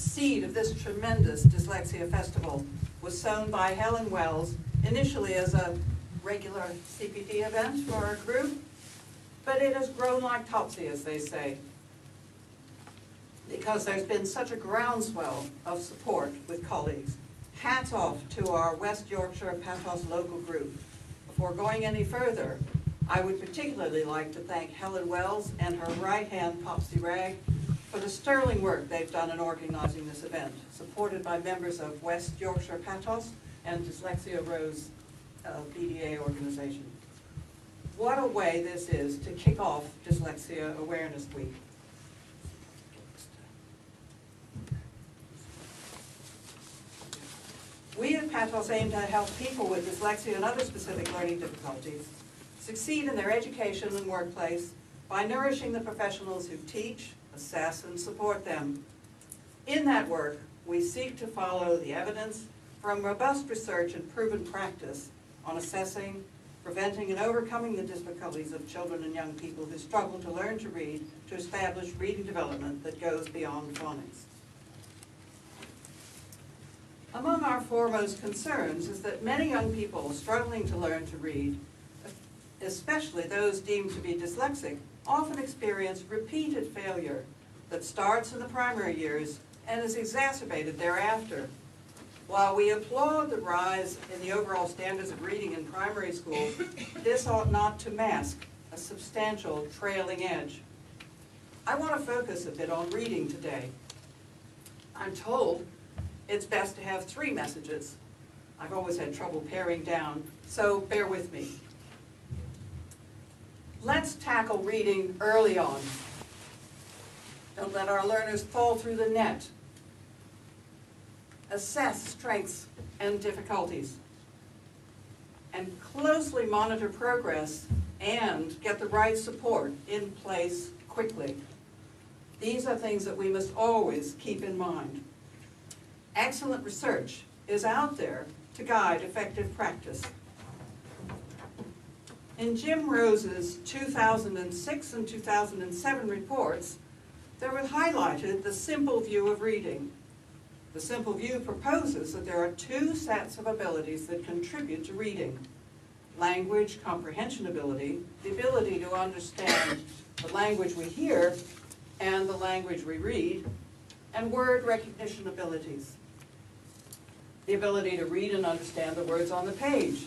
seed of this tremendous dyslexia festival was sown by Helen Wells, initially as a regular CPD event for our group, but it has grown like Topsy, as they say, because there's been such a groundswell of support with colleagues. Hats off to our West Yorkshire PATOSS local group. Before going any further, I would particularly like to thank Helen Wells and her right-hand Popsy Rag for the sterling work they've done in organizing this event, supported by members of West Yorkshire PATOSS and Dyslexia Rose BDA organization. What a way this is to kick off Dyslexia Awareness Week. We at PATOSS aim to help people with dyslexia and other specific learning difficulties succeed in their education and workplace by nourishing the professionals who teach, assess, and support them. In that work, we seek to follow the evidence from robust research and proven practice on assessing, preventing, and overcoming the difficulties of children and young people who struggle to learn to read, to establish reading development that goes beyond phonics. Among our foremost concerns is that many young people struggling to learn to read, especially those deemed to be dyslexic, often experience repeated failure that starts in the primary years and is exacerbated thereafter. While we applaud the rise in the overall standards of reading in primary schools, this ought not to mask a substantial trailing edge. I want to focus a bit on reading today. I'm told it's best to have 3 messages. I've always had trouble paring down, so bear with me. Let's tackle reading early on. Don't let our learners fall through the net. Assess strengths and difficulties. And closely monitor progress and get the right support in place quickly. These are things that we must always keep in mind. Excellent research is out there to guide effective practice. In Jim Rose's 2006 and 2007 reports, there was highlighted the simple view of reading. The simple view proposes that there are 2 sets of abilities that contribute to reading. Language comprehension ability, the ability to understand the language we hear and the language we read, and word recognition abilities. The ability to read and understand the words on the page.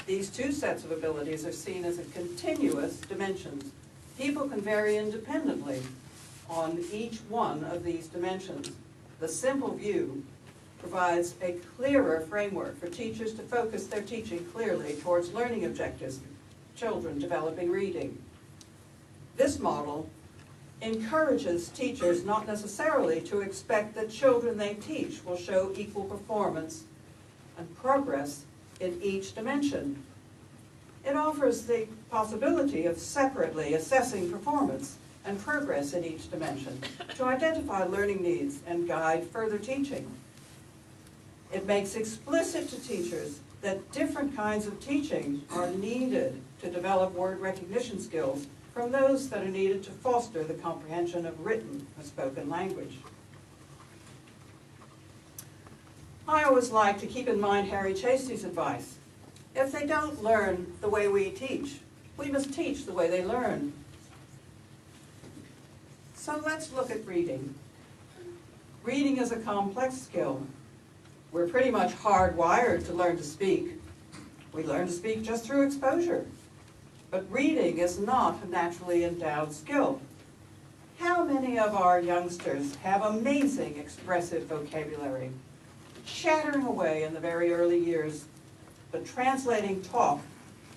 These 2 sets of abilities are seen as a continuous dimensions. People can vary independently on each one of these dimensions. The simple view provides a clearer framework for teachers to focus their teaching clearly towards learning objectives, children developing reading. This model encourages teachers not necessarily to expect that children they teach will show equal performance and progress in each dimension. It offers the possibility of separately assessing performance and progress in each dimension to identify learning needs and guide further teaching. It makes explicit to teachers that different kinds of teaching are needed to develop word recognition skills from those that are needed to foster the comprehension of written or spoken language. I always like to keep in mind Harry Chastie's advice. If they don't learn the way we teach, we must teach the way they learn. So let's look at reading. Reading is a complex skill. We're pretty much hardwired to learn to speak. We learn to speak just through exposure. But reading is not a naturally endowed skill. How many of our youngsters have amazing expressive vocabulary, chattering away in the very early years, but translating talk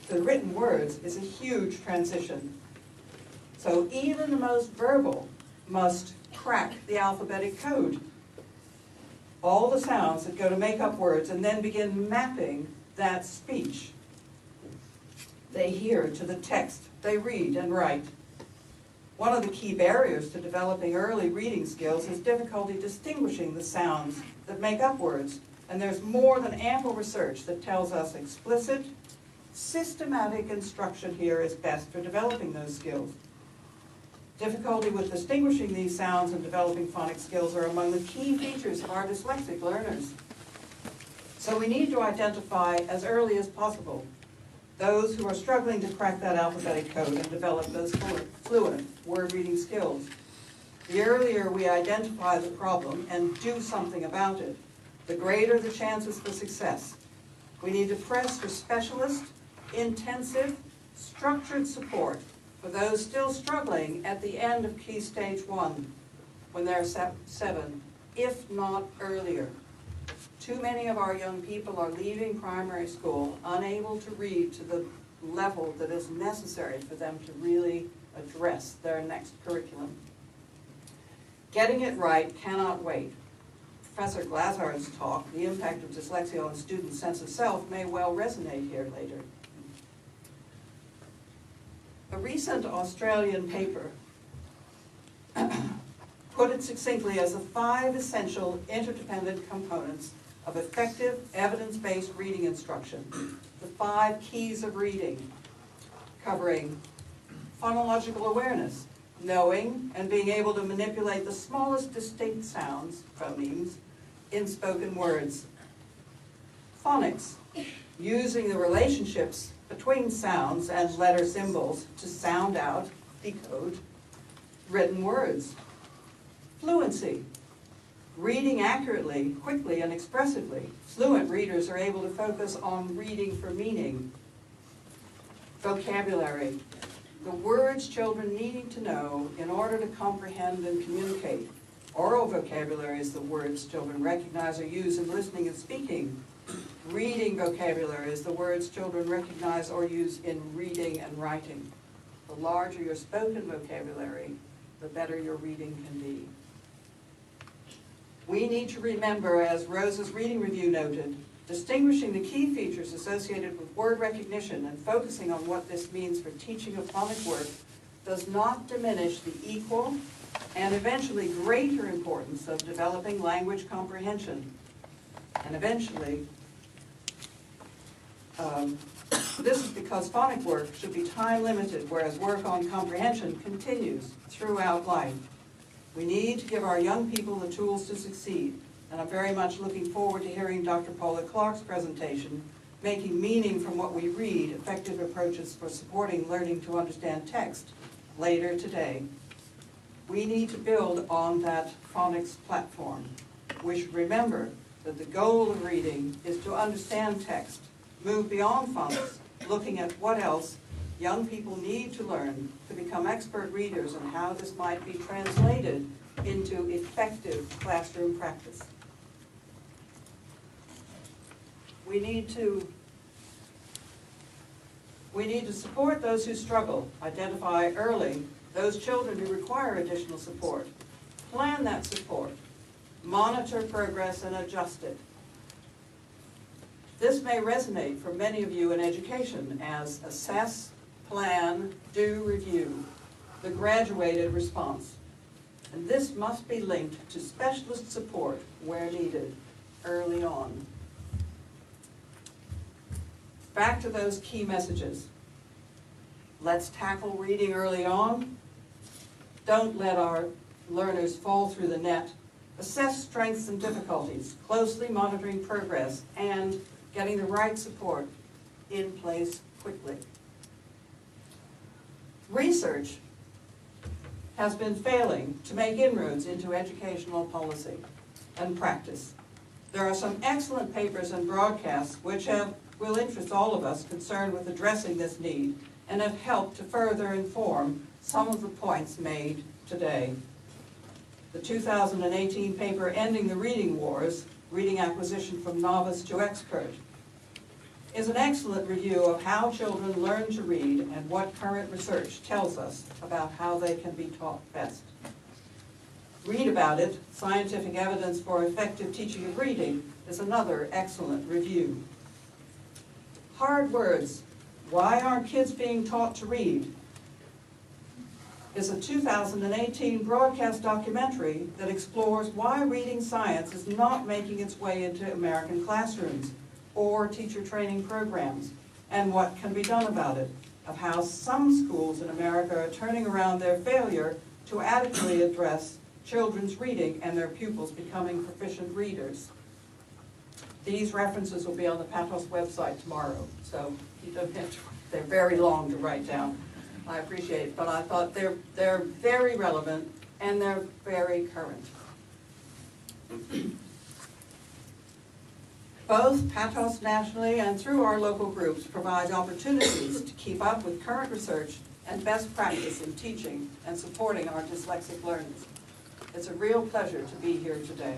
to written words is a huge transition. So even the most verbal must crack the alphabetic code. All the sounds that go to make up words and then begin mapping that speech they hear to the text they read and write. One of the key barriers to developing early reading skills is difficulty distinguishing the sounds that make up words, and there's more than ample research that tells us explicit, systematic instruction here is best for developing those skills. Difficulty with distinguishing these sounds and developing phonic skills are among the key features of our dyslexic learners. So we need to identify as early as possible those who are struggling to crack that alphabetic code and develop those fluent word-reading skills. The earlier we identify the problem and do something about it, the greater the chances for success. We need to press for specialist, intensive, structured support for those still struggling at the end of Key Stage 1, when they're 7, if not earlier. Too many of our young people are leaving primary school unable to read to the level that is necessary for them to really address their next curriculum. Getting it right cannot wait. Professor Glazard's talk, The Impact of Dyslexia on Students' Sense of Self, may well resonate here later. A recent Australian paper put it succinctly as the 5 essential interdependent components of effective evidence-based reading instruction, the 5 keys of reading, covering phonological awareness, knowing and being able to manipulate the smallest distinct sounds, phonemes, in spoken words. Phonics, using the relationships between sounds and letter symbols to sound out, decode, written words. Fluency, reading accurately, quickly, and expressively. Fluent readers are able to focus on reading for meaning. Vocabulary, the words children need to know in order to comprehend and communicate. Oral vocabulary is the words children recognize or use in listening and speaking. Reading vocabulary is the words children recognize or use in reading and writing. The larger your spoken vocabulary, the better your reading can be. We need to remember, as Rose's reading review noted, distinguishing the key features associated with word recognition and focusing on what this means for teaching of phonic work does not diminish the equal and eventually greater importance of developing language comprehension. And eventually, this is because phonic work should be time limited, whereas work on comprehension continues throughout life. We need to give our young people the tools to succeed, and I'm very much looking forward to hearing Dr. Paula Clark's presentation, Making Meaning from What We Read, Effective Approaches for Supporting Learning to Understand Text, later today. We need to build on that phonics platform. We should remember that the goal of reading is to understand text, move beyond phonics, looking at what else young people need to learn to become expert readers and how this might be translated into effective classroom practice. We need to support those who struggle, identify early those children who require additional support, plan that support, monitor progress and adjust it. This may resonate for many of you in education as assess, plan, do, review, the graduated response. And this must be linked to specialist support where needed, early on. Back to those key messages. Let's tackle reading early on. Don't let our learners fall through the net. Assess strengths and difficulties, closely monitoring progress, and getting the right support in place quickly. Research has been failing to make inroads into educational policy and practice. There are some excellent papers and broadcasts which will interest all of us concerned with addressing this need and have helped to further inform some of the points made today. The 2018 paper, Ending the Reading Wars, Reading Acquisition from Novice to Expert, is an excellent review of how children learn to read and what current research tells us about how they can be taught best. Read About It, Scientific Evidence for Effective Teaching of Reading, is another excellent review. Hard Words, Why Aren't Kids Being Taught to Read?, is a 2018 broadcast documentary that explores why reading science is not making its way into American classrooms or teacher training programs, and what can be done about it, of how some schools in America are turning around their failure to adequately address children's reading and their pupils becoming proficient readers. These references will be on the PATOSS website tomorrow, so you don't have to, they're very long to write down. I appreciate it, but I thought they're very relevant and they're very current. Both PATOSS nationally and through our local groups provide opportunities to keep up with current research and best practice in teaching and supporting our dyslexic learners. It's a real pleasure to be here today.